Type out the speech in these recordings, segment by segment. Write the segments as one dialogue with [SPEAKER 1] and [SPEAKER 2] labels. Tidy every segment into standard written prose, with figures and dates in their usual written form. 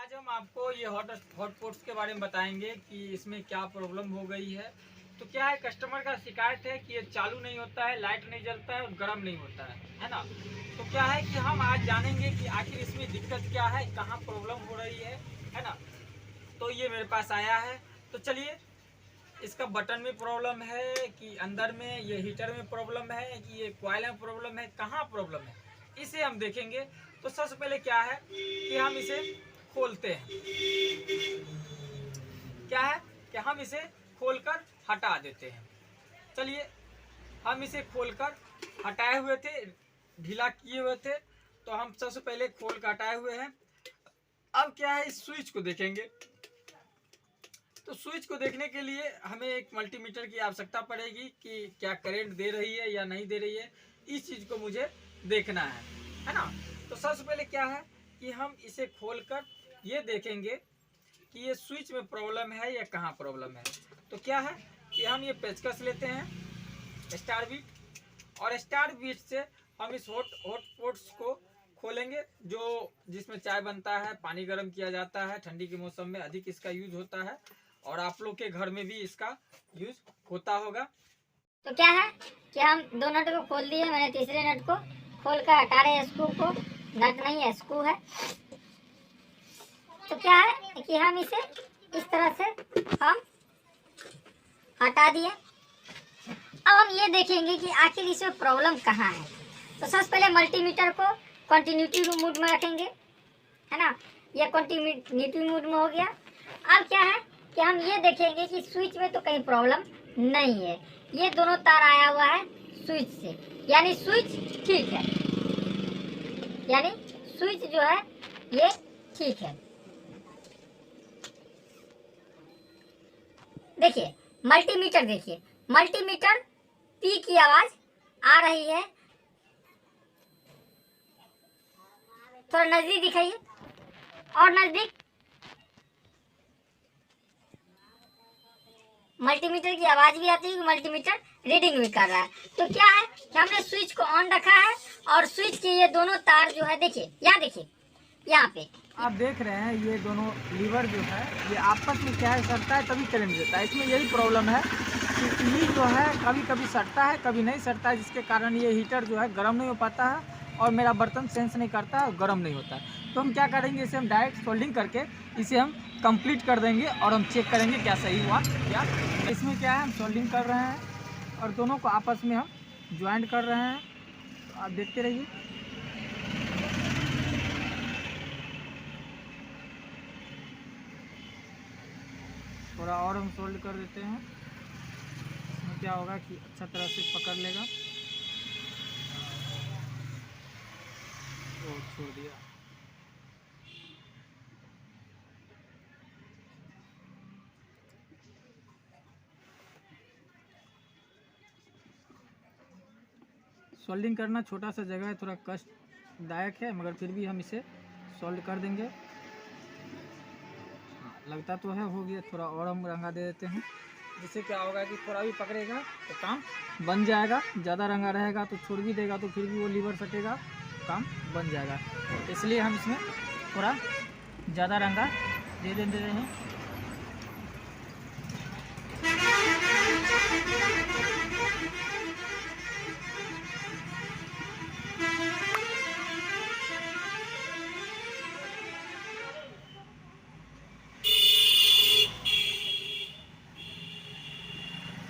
[SPEAKER 1] आज हम आपको ये हॉटपॉट्स के बारे में बताएंगे कि इसमें क्या प्रॉब्लम हो गई है। तो क्या है, कस्टमर का शिकायत है कि ये चालू नहीं होता है, लाइट नहीं जलता है और गर्म नहीं होता है ना। तो क्या है कि हम आज जानेंगे कि आखिर इसमें दिक्कत क्या है, कहाँ प्रॉब्लम हो रही है ना। तो ये मेरे पास आया है, तो चलिए इसका बटन में प्रॉब्लम है कि अंदर में ये हीटर में प्रॉब्लम है कि ये कॉइल में प्रॉब्लम है, कहाँ प्रॉब्लम है इसे हम देखेंगे। तो सबसे पहले क्या है कि हम इसे खोलते हैं। क्या है कि हम इसे खोलकर हटा देते हैं। चलिए हम इसे खोलकर हटाए हुए थे, ढीला किए हुए थे, तो हम सबसे पहले खोल कर हटाए हुए हैं। अब क्या है, इस स्विच को देखेंगे। तो स्विच को देखने के लिए हमें एक मल्टीमीटर की आवश्यकता पड़ेगी कि क्या करंट दे रही है या नहीं दे रही है, इस चीज को मुझे देखना है ना। तो सबसे पहले क्या है कि हम इसे खोलकर ये देखेंगे कि ये स्विच में प्रॉब्लम है या कहाँ प्रॉब्लम है। तो क्या है कि हम ये पेचकस लेते हैं स्टार बीट, और स्टार बीट से हम इस हॉटपॉट्स को खोलेंगे, जो जिसमें चाय बनता है, पानी गर्म किया जाता है। ठंडी के मौसम में अधिक इसका यूज होता है और आप लोग के घर में भी इसका यूज होता होगा।
[SPEAKER 2] तो क्या है कि हम दो नट को खोल दिए, मैंने तीसरे नट को खोल कर हटा रहे स्क्रू को। नट नहीं है, स्क्रू है। तो क्या है कि हम इसे इस तरह से हम हटा दिए। अब हम ये देखेंगे कि आखिर इसमें प्रॉब्लम कहाँ है। तो सबसे पहले मल्टीमीटर को कंटिन्यूटी मोड में रखेंगे, है ना। ये कंटिन्यूटी मोड में हो गया। अब क्या है कि हम ये देखेंगे कि स्विच में तो कहीं प्रॉब्लम नहीं है। ये दोनों तार आया हुआ है स्विच से, यानी स्विच ठीक है, यानी स्विच जो है ये ठीक है। देखिए मल्टीमीटर, देखिए मल्टीमीटर पी की आवाज आ रही है। थोड़ा नजदीक दिखाइए, और नजदीक। मल्टीमीटर की आवाज भी आती है, मल्टीमीटर रीडिंग भी कर रहा है। तो क्या है कि हमने स्विच को ऑन रखा है और स्विच के ये दोनों तार जो है, देखिए यहाँ, देखिए यहाँ पे
[SPEAKER 1] आप देख रहे हैं ये दोनों लीवर जो है ये आपस में क्या है, सटता है तभी करंट देता है। इसमें यही प्रॉब्लम है कि ये जो है कभी कभी सटता है, कभी नहीं सटता है, जिसके कारण ये हीटर जो है गर्म नहीं हो पाता है और मेरा बर्तन सेंस नहीं करता है और गर्म नहीं होता है। तो हम क्या करेंगे, इसे हम डायरेक्ट सोल्डिंग करके इसे हम कंप्लीट कर देंगे और हम चेक करेंगे क्या सही हुआ क्या। इसमें क्या है, हम सोल्डिंग कर रहे हैं और दोनों को आपस में हम ज्वाइंट कर रहे हैं। तो आप देखते रहिए। थोड़ा और हम सोल्ड कर देते हैं। इसमें क्या होगा कि अच्छा तरह से पकड़ लेगा। वो छोड़ दिया। सोल्डिंग करना छोटा सा जगह है, थोड़ा कष्टदायक है, मगर फिर भी हम इसे सोल्ड कर देंगे। लगता तो है हो गया, थोड़ा और हम रंगा दे देते हैं, जिससे क्या होगा कि थोड़ा भी पकड़ेगा तो काम बन जाएगा। ज़्यादा रंगा रहेगा तो छोड़ भी देगा तो फिर भी वो लीवर सटेगा, काम बन जाएगा। इसलिए हम इसमें थोड़ा ज़्यादा रंगा दे देते हैं।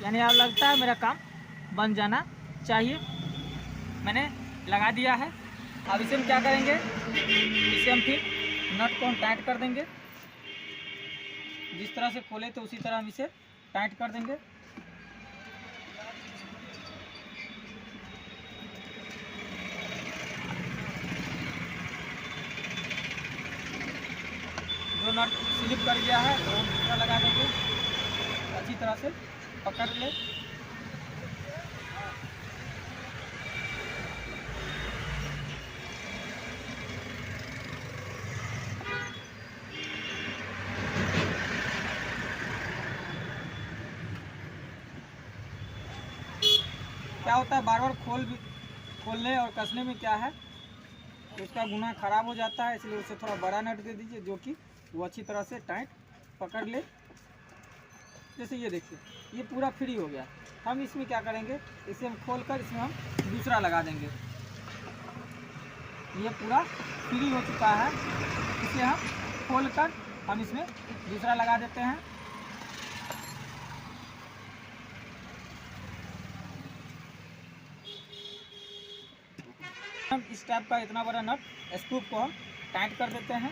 [SPEAKER 1] यानी अब लगता है मेरा काम बन जाना चाहिए। मैंने लगा दिया है। अब इसे हम क्या करेंगे, इसे हम फिर नट को हम टाइट कर देंगे। जिस तरह से खोले तो उसी तरह हम इसे टाइट कर देंगे। जो नट स्लिप कर गया है वो दूसरा लगा देंगे, अच्छी तरह से पकड़ ले। क्या होता है, बार बार खोलने और कसने में क्या है तो उसका गुना ख़राब हो जाता है, इसलिए उसे थोड़ा बड़ा नट दे दीजिए जो कि वो अच्छी तरह से टाइट पकड़ ले। जैसे ये देखिए ये पूरा फ्री हो गया। हम इसमें क्या करेंगे, इसे हम खोल कर इसमें हम दूसरा लगा देंगे। ये पूरा फ्री हो चुका है, इसे हम खोल कर हम इसमें दूसरा लगा देते हैं। हम इस टाइप का इतना बड़ा नट स्क्रू को हम टाइट कर देते हैं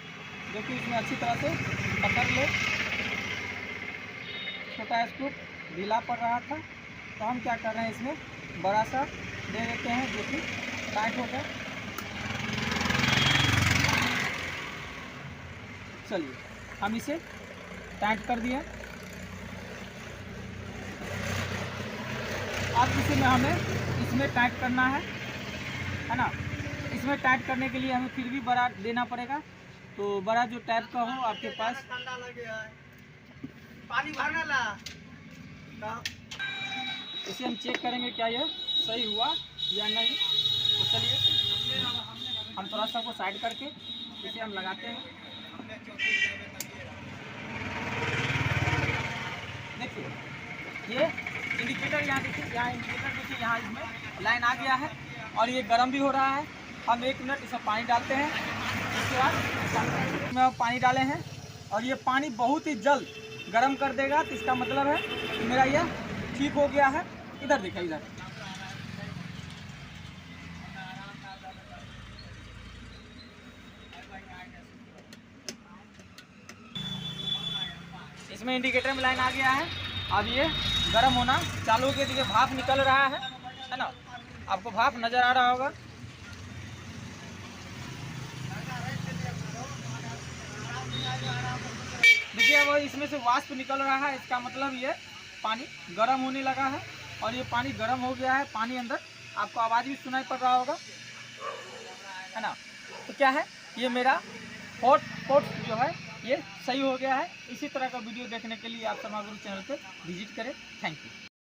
[SPEAKER 1] जो कि इसमें अच्छी तरह से पकड़ ले। छोटा स्क्रू ढीला पड़ रहा था तो हम क्या कर रहे हैं, इसमें बड़ा सा दे देते हैं जो कि टाइट हो गया। चलिए हम इसे टाइट कर दिए। अब इसी में हमें इसमें टाइट करना है ना। इसमें टाइट करने के लिए हमें फिर भी बड़ा देना पड़ेगा। तो बड़ा जो टाइप का हो आपके पास,
[SPEAKER 3] पानी भरना ला।
[SPEAKER 1] इसे हम चेक करेंगे क्या यह सही हुआ या नहीं। तो चलिए हम थोड़ा सा को साइड करके इसे हम लगाते हैं। देखिए ये इंडिकेटर यहाँ देखिए, यहाँ इंडिकेटर देखिए, यहाँ इसमें लाइन आ गया है और ये गर्म भी हो रहा है। हम 1 मिनट इसमें पानी डालते हैं। इसके बाद इसमें हम पानी डाले हैं और ये पानी बहुत ही जल्द गर्म कर देगा। तो इसका मतलब है कि मेरा यह ठीक हो गया है। इधर देखिए, इधर इसमें इंडिकेटर में लाइन आ गया है। अब ये गर्म होना चालू हो गया। देखिए भाप निकल रहा है ना, आपको भाप नज़र आ रहा होगा। देखिए अब इसमें से वाष्प निकल रहा है, इसका मतलब ये पानी गर्म होने लगा है और ये पानी गर्म हो गया है। पानी अंदर आपको आवाज़ भी सुनाई पड़ रहा होगा, है ना। तो क्या है, ये मेरा हॉट पॉट जो है ये सही हो गया है। इसी तरह का वीडियो देखने के लिए आप समागुरु चैनल पे विजिट करें। Thank you.